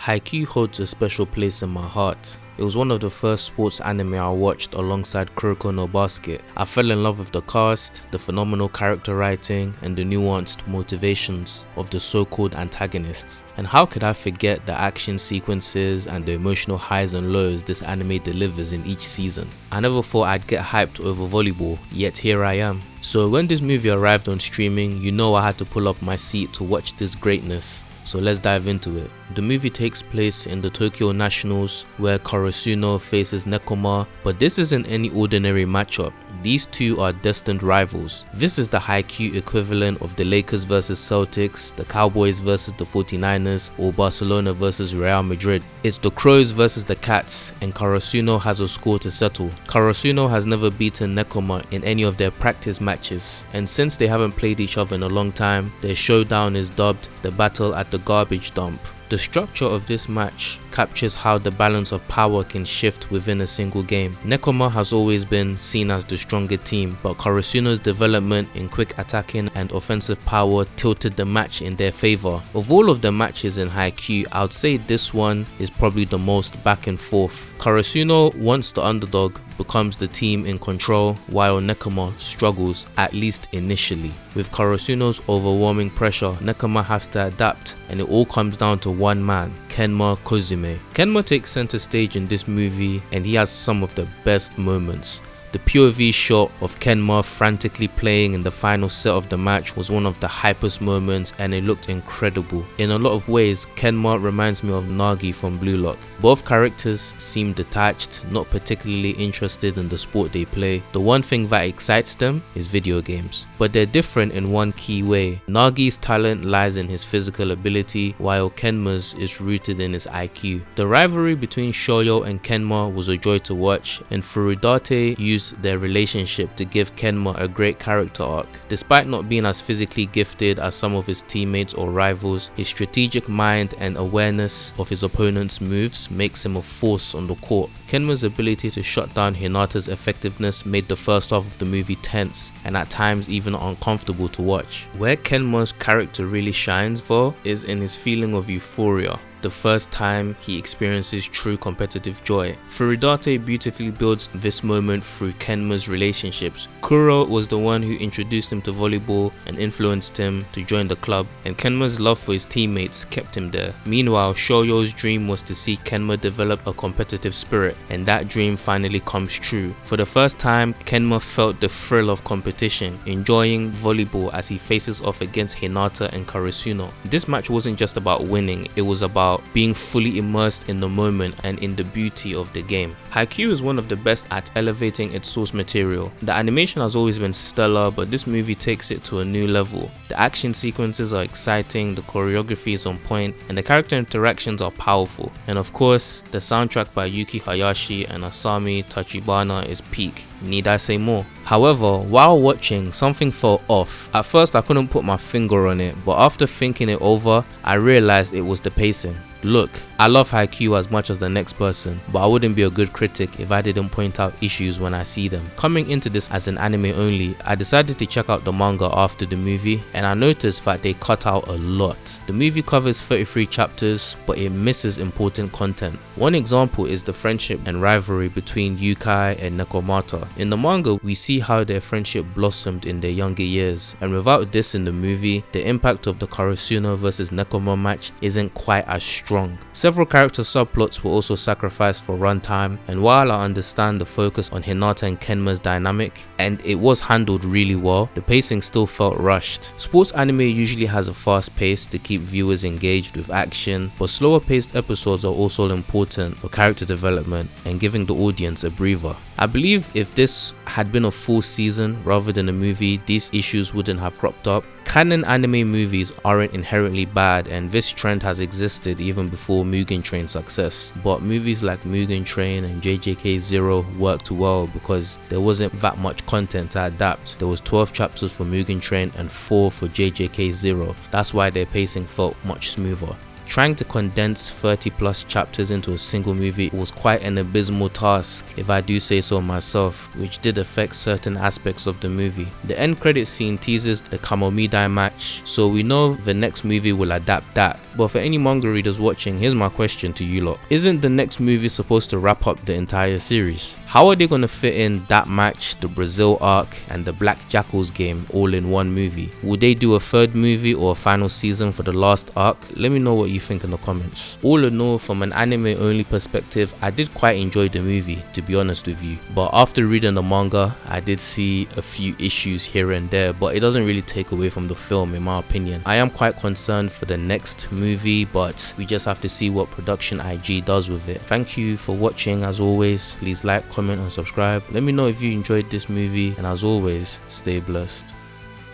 Haikyuu holds a special place in my heart. It was one of the first sports anime I watched alongside Kuroko no Basket. I fell in love with the cast, the phenomenal character writing, and the nuanced motivations of the so-called antagonists. And how could I forget the action sequences and the emotional highs and lows this anime delivers in each season. I never thought I'd get hyped over volleyball, yet here I am. So when this movie arrived on streaming, you know I had to pull up my seat to watch this greatness. So let's dive into it. The movie takes place in the Tokyo Nationals where Karasuno faces Nekoma, but this isn't any ordinary matchup. These two are destined rivals. This is the Haikyuu equivalent of the Lakers vs Celtics, the Cowboys vs the 49ers, or Barcelona vs Real Madrid. It's the Crows versus the Cats, and Karasuno has a score to settle. Karasuno has never beaten Nekoma in any of their practice matches, and since they haven't played each other in a long time, their showdown is dubbed the Battle at the Garbage Dump. The structure of this match captures how the balance of power can shift within a single game. Nekoma has always been seen as the stronger team, but Karasuno's development in quick attacking and offensive power tilted the match in their favor. Of all of the matches in Haikyuu, I would say this one is probably the most back and forth. Karasuno, once the underdog, becomes the team in control, while Nekoma struggles, at least initially. With Karasuno's overwhelming pressure, Nekoma has to adapt, and it all comes down to one man, Kenma Kozume. Kenma takes center stage in this movie, and he has some of the best moments. The POV shot of Kenma frantically playing in the final set of the match was one of the hypest moments, and it looked incredible. In a lot of ways, Kenma reminds me of Nagi from Blue Lock. Both characters seem detached, not particularly interested in the sport they play. The one thing that excites them is video games. But they're different in one key way. Nagi's talent lies in his physical ability, while Kenma's is rooted in his IQ. The rivalry between Shoyo and Kenma was a joy to watch, and Furudate used their relationship to give Kenma a great character arc. Despite not being as physically gifted as some of his teammates or rivals, his strategic mind and awareness of his opponent's moves makes him a force on the court. Kenma's ability to shut down Hinata's effectiveness made the first half of the movie tense and at times even uncomfortable to watch. Where Kenma's character really shines though is in his feeling of euphoria, the first time he experiences true competitive joy. Furudate beautifully builds this moment through Kenma's relationships. Kuro was the one who introduced him to volleyball and influenced him to join the club, and Kenma's love for his teammates kept him there. Meanwhile, Shoyo's dream was to see Kenma develop a competitive spirit, and that dream finally comes true. For the first time, Kenma felt the thrill of competition, enjoying volleyball as he faces off against Hinata and Karasuno. This match wasn't just about winning, it was about being fully immersed in the moment and in the beauty of the game. Haikyuu is one of the best at elevating its source material. The animation has always been stellar, but this movie takes it to a new level. The action sequences are exciting, the choreography is on point, and the character interactions are powerful. And of course, the soundtrack by Yuki Hayashi and Asami Tachibana is peak. Need I say more? However, while watching, something felt off. At first I couldn't put my finger on it, but after thinking it over, I realized it was the pacing. Look, I love Haikyuu as much as the next person, but I wouldn't be a good critic if I didn't point out issues when I see them. Coming into this as an anime only, I decided to check out the manga after the movie, and I noticed that they cut out a lot. The movie covers 33 chapters, but it misses important content. One example is the friendship and rivalry between Yukai and Nekomata. In the manga, we see how their friendship blossomed in their younger years, and without this in the movie, the impact of the Karasuno vs Nekoma match isn't quite as strong. Several character subplots were also sacrificed for runtime, and while I understand the focus on Hinata and Kenma's dynamic, and it was handled really well, the pacing still felt rushed. Sports anime usually has a fast pace to keep viewers engaged with action, but slower paced episodes are also important for character development and giving the audience a breather. I believe if this had been a full season rather than a movie, these issues wouldn't have cropped up. Canon anime movies aren't inherently bad, and this trend has existed even before Mugen Train's success, but movies like Mugen Train and JJK Zero worked well because there wasn't that much content to adapt. There was 12 chapters for Mugen Train and 4 for JJK Zero. That's why their pacing felt much smoother. Trying to condense 30 plus chapters into a single movie was quite an abysmal task, if I do say so myself, which did affect certain aspects of the movie. The end credit scene teases the Kamomidai match, so we know the next movie will adapt that. But for any manga readers watching, here's my question to you lot. Isn't the next movie supposed to wrap up the entire series? How are they going to fit in that match, the Brazil arc, and the Black Jackals game all in one movie? Will they do a third movie or a final season for the last arc? Let me know what you think in the comments. All in all, from an anime only perspective, I did quite enjoy the movie, to be honest with you. But after reading the manga, I did see a few issues here and there, but it doesn't really take away from the film in my opinion. I am quite concerned for the next movie, but we just have to see what production IG does with it. Thank you for watching. As always, please like, comment and subscribe. Let me know if you enjoyed this movie, and as always, stay blessed.